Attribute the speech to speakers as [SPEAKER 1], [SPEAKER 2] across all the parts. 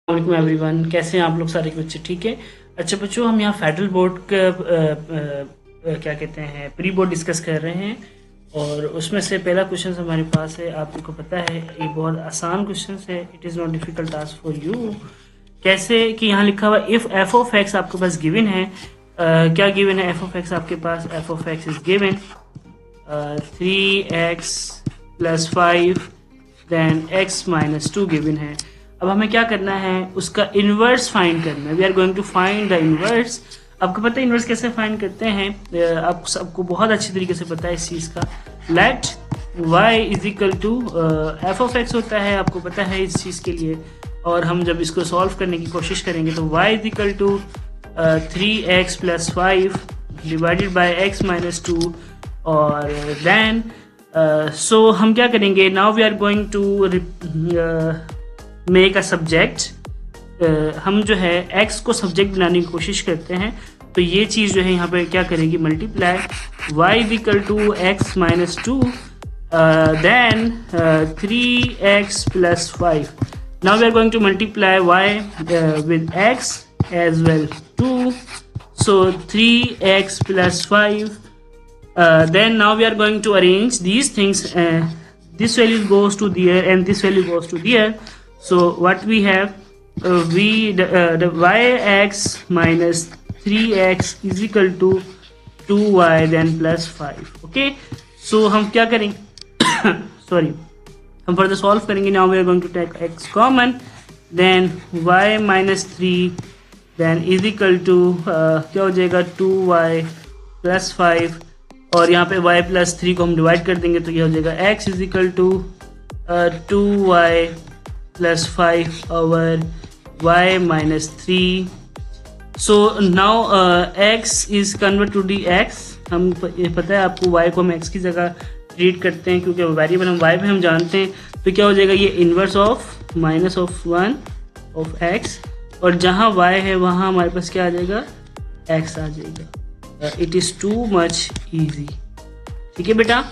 [SPEAKER 1] वालेकुम एवरीवन, कैसे हैं आप लोग सारे के बच्चे? ठीक है। अच्छा बच्चों, हम यहाँ फेडरल बोर्ड का क्या कहते हैं प्री बोर्ड डिस्कस कर रहे हैं और उसमें से पहला क्वेश्चन हमारे पास है। आपको पता है ये बहुत आसान क्वेश्चन है। It is not difficult task for you. कैसे कि यहाँ लिखा हुआ इफ़ एफ ऑफ एक्स आपके पास गिवन है। क्या गिवन है? एफ ऑफ एक्स आपके पास F of x is given 3x + 5 then x - 2 given है। अब हमें क्या करना है? उसका इन्वर्स फाइंड करना है। We are going to find the inverse. आपको पता है इन्वर्स कैसे फाइंड करते हैं? आप सबको बहुत अच्छी तरीके से पता है इस चीज़ का। Let y = F of x होता है, आपको पता है इस चीज़ के लिए। और हम जब इसको सॉल्व करने की कोशिश करेंगे तो y = 3x + 5 divided by x - 2 और देन सो हम क्या करेंगे? Now we are going to make a subject. हम जो है x को सब्जेक्ट बनाने की कोशिश करते हैं। तो ये चीज़ जो है यहाँ पे क्या करेगी? Multiply y = x - 2 then 3x + 5। Now we are going to multiply y with x as well 2, so 3x + 5. Then now we are going to arrange these things. This value goes to there and this value goes to there. So what we have, the yx minus 3x is equal to 2y then plus 5. Okay, so हम क्या करेंगे? Sorry, हम further solve करेंगे. Now we are going to take x common, then y - 3 then is equal to क्या हो जाएगा? 2y plus 5 और यहाँ पे y + 3 को हम डिवाइड कर देंगे तो ये हो जाएगा x = 2y + 5 over y - 3. So now x is convert to dx. हम ये पता है आपको y को हम x की जगह ट्रीट करते हैं क्योंकि वेरिएबल हम y पे हम जानते हैं। तो क्या हो जाएगा? ये इन्वर्स ऑफ -1 ऑफ x और जहाँ y है वहाँ हमारे पास क्या आ जाएगा? x आ जाएगा। It is too much easy. ठीक है बेटा,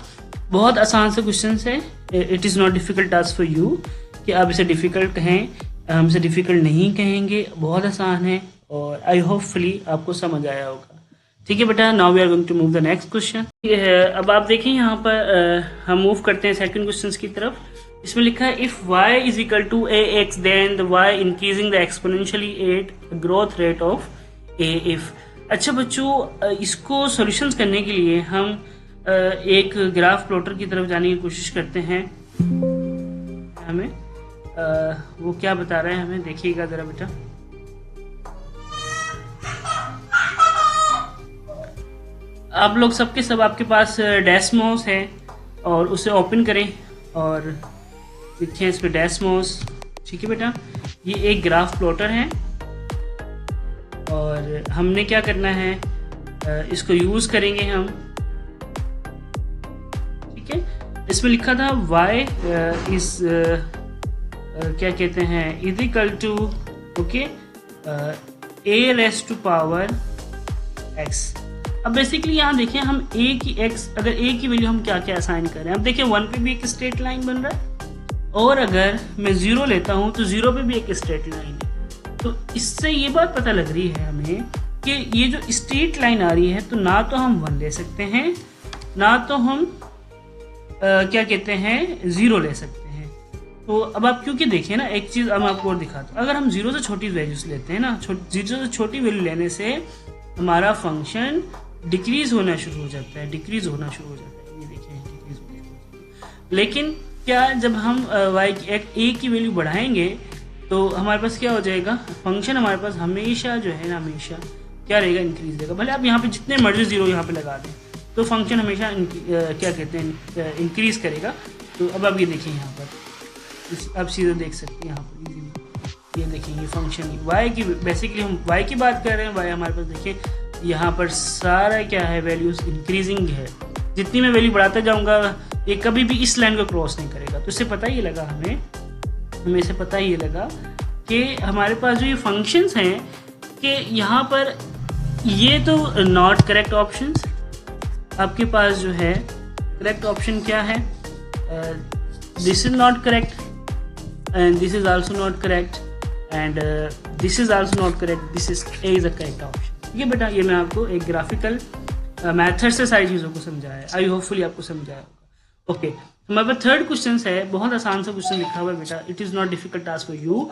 [SPEAKER 1] बहुत आसान से क्वेश्चन है। It is not difficult task for you कि आप इसे डिफ़िकल्ट कहें, हम इसे डिफ़िकल्ट नहीं कहेंगे, बहुत आसान है और आई होपफुली आपको समझ आया होगा। ठीक है बेटा, now we are going to move the next question. अब आप देखें यहाँ पर हम मूव करते हैं सेकंड क्वेश्चन की तरफ। इसमें लिखा है if y = ax then the y increasing the exponentially at growth rate of a if। अच्छा बच्चों, इसको सॉल्यूशंस करने के लिए हम एक ग्राफ प्लॉटर की तरफ जाने की कोशिश करते हैं। हमें वो क्या बता रहा है हमें, देखिएगा ज़रा बेटा। आप लोग सबके सब आपके पास डेस्मोस है और उसे ओपन करें और देखें इस पर डेस्मोस। ठीक है बेटा, ये एक ग्राफ प्लॉटर है और हमने क्या करना है? इसको यूज़ करेंगे हम। ठीक है, इसमें लिखा था y इस क्या कहते हैं = ओके a⁻⁴ x। अब बेसिकली यहाँ देखें हम अगर a की वैल्यू हम क्या क्या असाइन कर रहे हैं। अब देखें 1 पे भी एक स्ट्रेट लाइन बन रहा है और अगर मैं 0 लेता हूँ तो 0 पे भी एक स्ट्रेट लाइन है। तो इससे ये बात पता लग रही है हमें कि ये जो स्ट्रेट लाइन आ रही है तो ना तो हम 1 ले सकते हैं ना तो हम क्या कहते हैं 0 ले सकते हैं। तो अब आप क्योंकि देखिए ना, एक चीज़ अब आपको और दिखाता हूँ। अगर हम 0 से छोटी वैल्यूज लेते हैं ना, 0 से छोटी वैल्यू लेने से हमारा फंक्शन डिक्रीज होना शुरू हो जाता है। ये देखिए डिक्रीज होना शुरू हो जाता है। लेकिन क्या जब हम a की वैल्यू बढ़ाएंगे तो हमारे पास क्या हो जाएगा? फंक्शन हमारे पास हमेशा जो है ना, हमेशा क्या रहेगा? इंक्रीज रहेगा। भले आप यहाँ पे जितने मर्जी 0 यहाँ पे लगा दें तो फंक्शन हमेशा क्या कहते हैं इंक्रीज करेगा। तो अब आप ये देखिए यहाँ पर, आप सीधे देख सकते हैं यहाँ पर इजीली। ये देखिए ये फंक्शन y की, बेसिकली हम y की बात कर रहे हैं। y हमारे पास देखिए यहाँ पर सारा क्या है? वैल्यूज इंक्रीजिंग है। जितनी मैं वैल्यू बढ़ाता जाऊँगा ये कभी भी इस लाइन को क्रॉस नहीं करेगा। तो इससे पता ये लगा हमें इसे पता ये लगा कि हमारे पास जो ये फंक्शंस हैं कि यहाँ पर ये तो नॉट करेक्ट ऑप्शंस। आपके पास जो है करेक्ट ऑप्शन क्या है? this is not correct and this is also not correct. And this is also not correct, this is a is a correct option. ठीक है बेटा, ये मैं आपको एक ग्राफिकल मेथड से सारी चीज़ों को समझाया, आई होपफुली आपको समझाया होगा। ओके, हमारे पास थर्ड क्वेश्चन है, बहुत आसान सा क्वेश्चन लिखा हुआ है बेटा, it is not difficult task for you,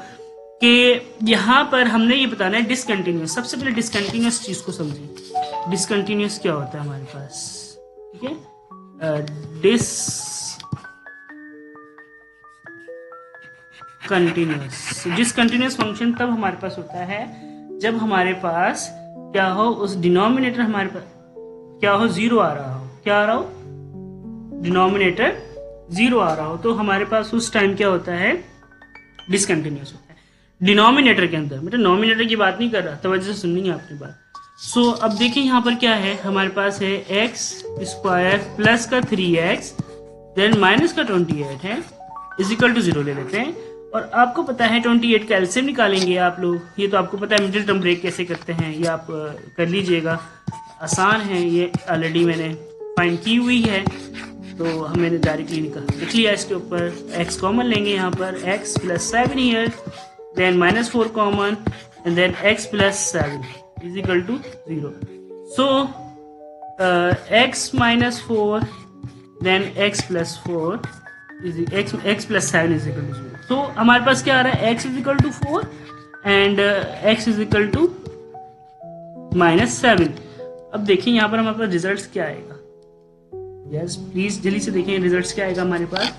[SPEAKER 1] कि यहाँ पर हमने ये बताना है डिसकंटिन्यूस। सबसे पहले डिसकंटिन्यूस चीज़ को समझिए, डिसकंटिन्यूस क्या होता है हमारे पास। ठीक है, डिसकंटिन्यूस फंक्शन तब हमारे पास होता है जब हमारे पास क्या हो, उस डिनोमिनेटर हमारे पास क्या हो, जीरो आ रहा हो। क्या आ रहा हो, डिनोमिनेटर जीरो आ रहा हो, तो हमारे पास उस टाइम क्या होता है, डिसकंटिन्यूस होता है डिनोमिनेटर के अंदर। मतलब नॉमिनेटर की बात नहीं कर रहा, तवज्जो से सुननी है आपकी बात। सो अब देखिए यहाँ पर क्या है, हमारे पास है एक्स स्क्वायर प्लस का 3x देन माइनस का 28 है इज इक्वल टू 0 ले लेते हैं। और आपको पता है 28 का एलसीएम निकालेंगे आप लोग, ये तो आपको पता है मिडिल टर्म ब्रेक कैसे करते हैं, ये आप कर लीजिएगा, आसान है, ये ऑलरेडी मैंने फाइंड की हुई है, तो हम मैंने डायरेक्टली लिख लिया इसके ऊपर। x कॉमन लेंगे यहाँ पर, x plus 7 year then minus 4 common and then x plus 7 is equal to 0। So x minus 4 then x plus 4 x plus 7 is equal to 0। तो हमारे पास क्या आ रहा है, x is equal to 4 and x is equal to minus 7। अब देखिए यहाँ पर हमारे पास रिजल्ट क्या आएगा। यस प्लीज जल्दी से देखें रिजल्ट्स क्या आएगा हमारे पास।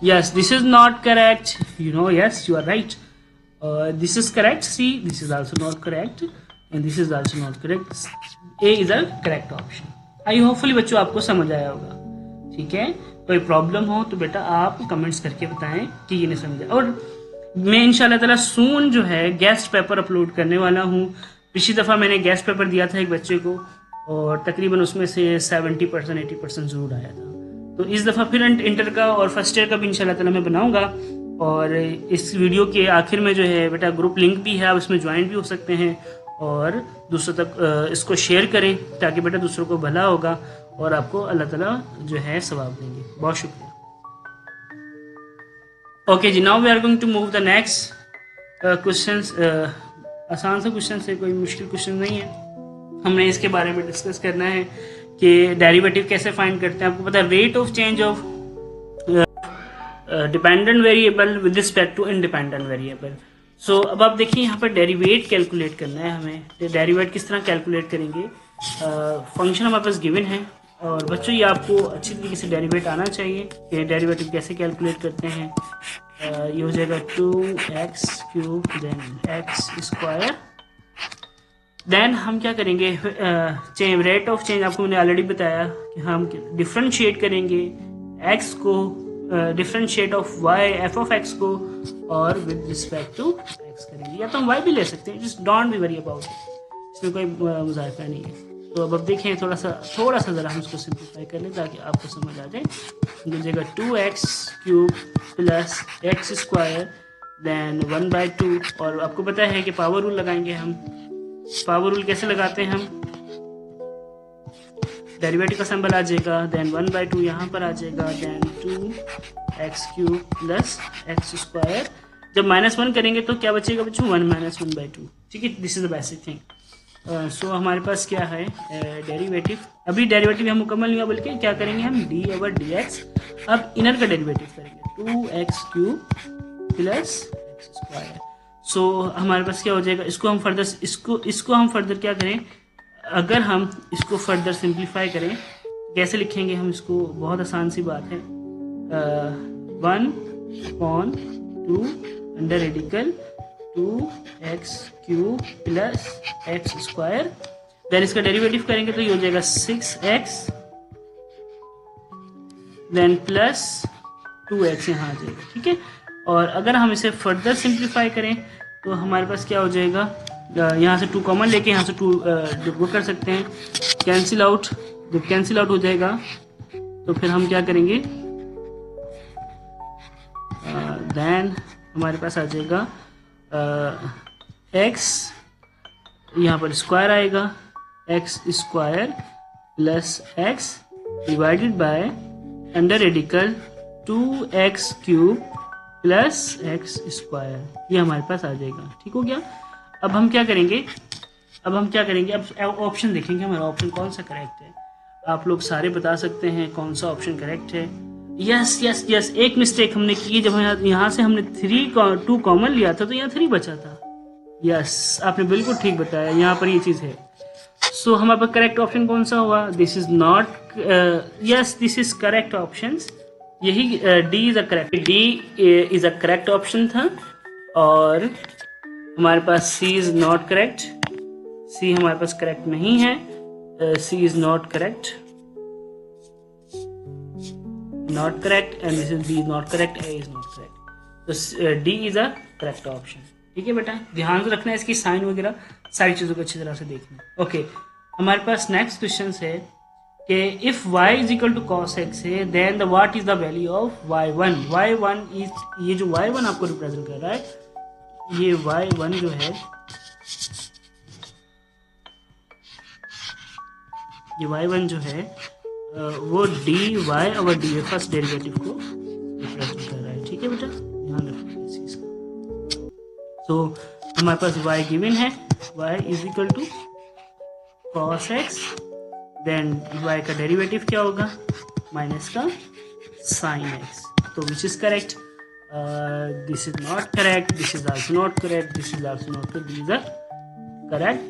[SPEAKER 1] Yes this is not correct, you know, yes you are right, this is correct, C this is also not correct and this is also not correct, A is a correct option. I hopefully बच्चों आपको समझ आया होगा। ठीक है, कोई problem हो तो बेटा आप कमेंट्स करके बताएं कि ये नहीं समझा। और मैं इंशाल्लाह ताला सून जो है गेस्ट पेपर अपलोड करने वाला हूँ। पिछली दफ़ा मैंने गेस्ट पेपर दिया था एक बच्चे को और तकरीबन उसमें से 70% 80% ज़रूर आया था। तो इस दफ़ा फिर इंटर का और फर्स्ट ईयर का भी इंशाल्लाह ताला मैं बनाऊंगा। और इस वीडियो के आखिर में जो है बेटा ग्रुप लिंक भी है, आप इसमें ज्वाइन भी हो सकते हैं और दूसरों तक इसको शेयर करें ताकि बेटा दूसरों को भला होगा और आपको अल्लाह ताला जो है सवाब देंगे। बहुत शुक्रिया। ओके जी, now we are going to move the next questions. आसान सा क्वेश्चन है, कोई मुश्किल क्वेश्चन नहीं है। हमने इसके बारे में डिस्कस करना है कि डेरिवेटिव कैसे फाइंड करते हैं। आपको पता है rate of change of dependent variable with respect to independent variable. So अब आप देखिए यहाँ पर डेरिवेट कैलकुलेट करना है हमें। डेरिवेट किस तरह कैलकुलेट करेंगे, फंक्शन हमारे पास गिवन है और बच्चों ये आपको अच्छी तरीके से डेरिवेट आना चाहिए कि डेरिवेटिव कैसे कैलकुलेट करते हैं। ये हो जाएगा 2x³ then x square. Then हम क्या करेंगे, रेट ऑफ चेंज आपको मैंने ऑलरेडी बताया कि हम डिफ्रेंशिएट करेंगे x को, differentiate of y f of x को और विद रिस्पेक्ट टू x करेंगे, या तो हम y भी ले सकते हैं, just don't be worry about it, इसमें कोई मुजाहिफा नहीं है। तो अब देखें थोड़ा सा ज़रा हम इसको सिंप्लीफाई कर लें ताकि आपको समझ आ जाए। मिल जाएगा 2x³ plus x square then 1/2। और आपको पता है कि पावर रूल लगाएंगे हम। पावर रूल कैसे लगाते हैं हम, डेरिवेटिव का सिंबल आ जाएगा देन 1/2 यहाँ पर आ जाएगा then 2x³ plus x square. जब -1 करेंगे तो क्या बचेगा बच्चों, 1 - 1/2। ठीक है, this is the basic thing. So हमारे पास क्या है डेरिवेटिव, अभी डेरिवेटिव हम मुकम्मल नहीं हुआ बल्कि क्या करेंगे हम d/dx। अब इनर का डेरिवेटिव करेंगे 2x³ प्लस x स्क्वायर। सो हमारे पास क्या हो जाएगा, इसको हम फर्दर क्या करें, अगर हम इसको फर्दर सिंप्लीफाई करें कैसे लिखेंगे हम इसको, बहुत आसान सी बात है। 1/2 under radical 2x³ plus x square. Then इसका डेरिवेटिव करेंगे तो ये हो जाएगा 6x देन प्लस 2x यहाँ आ जाएगा। ठीक है, और अगर हम इसे फर्दर सिंप्लीफाई करें तो हमारे पास क्या हो जाएगा, यहाँ से 2 कॉमन लेके यहाँ से 2 वो कर सकते हैं, कैंसिल आउट। जब कैंसिल आउट हो जाएगा तो फिर हम क्या करेंगे, देन हमारे पास आ जाएगा x, यहाँ पर स्क्वायर आएगा, x square plus x divided by under radical 2x³ plus x square, ये हमारे पास आ जाएगा। ठीक हो गया। अब हम क्या करेंगे, अब ऑप्शन देखेंगे हमारा ऑप्शन कौन सा करेक्ट है। आप लोग सारे बता सकते हैं कौन सा ऑप्शन करेक्ट है। यस यस यस, एक मिस्टेक हमने की, जब यहाँ से हमने 2 कॉमन लिया था तो यहाँ 3 बचा था। यस, आपने बिल्कुल ठीक बताया, यहाँ पर ये चीज़ है। सो हमारे पास करेक्ट ऑप्शन कौन सा हुआ? This is not, yes this is correct option. यही D is a correct, D is a correct option था। और हमारे पास C is not correct, C हमारे पास करेक्ट नहीं है, C is not correct, not correct, and this is B is not correct, A is not correct. तो D is a correct option. ठीक है बेटा, ध्यान से रखना है, इसकी साइन वगैरह सारी चीज़ों को अच्छी तरह से देखना। ओके, हमारे पास नेक्स्ट क्वेश्चन है कि if y is equal to cos x है, then the what is the value of y1। y1 is, ये जो y1 आपको रिप्रेजेंट कर रहा है, ये y1 जो है, ये y1 जो है वो dy और dy फर्स्ट डेरिवेटिव को रिप्रेजेंट कर रहा है। ठीक है बेटा, ध्यान रखना इस चीज का। तो हमारे पास y गिवन है, y is equal to cos x, then y का डेरिवेटिव क्या होगा? माइनस का sin x। तो which is correct? This is not correct, this is also not correct, this is also not correct, these are correct.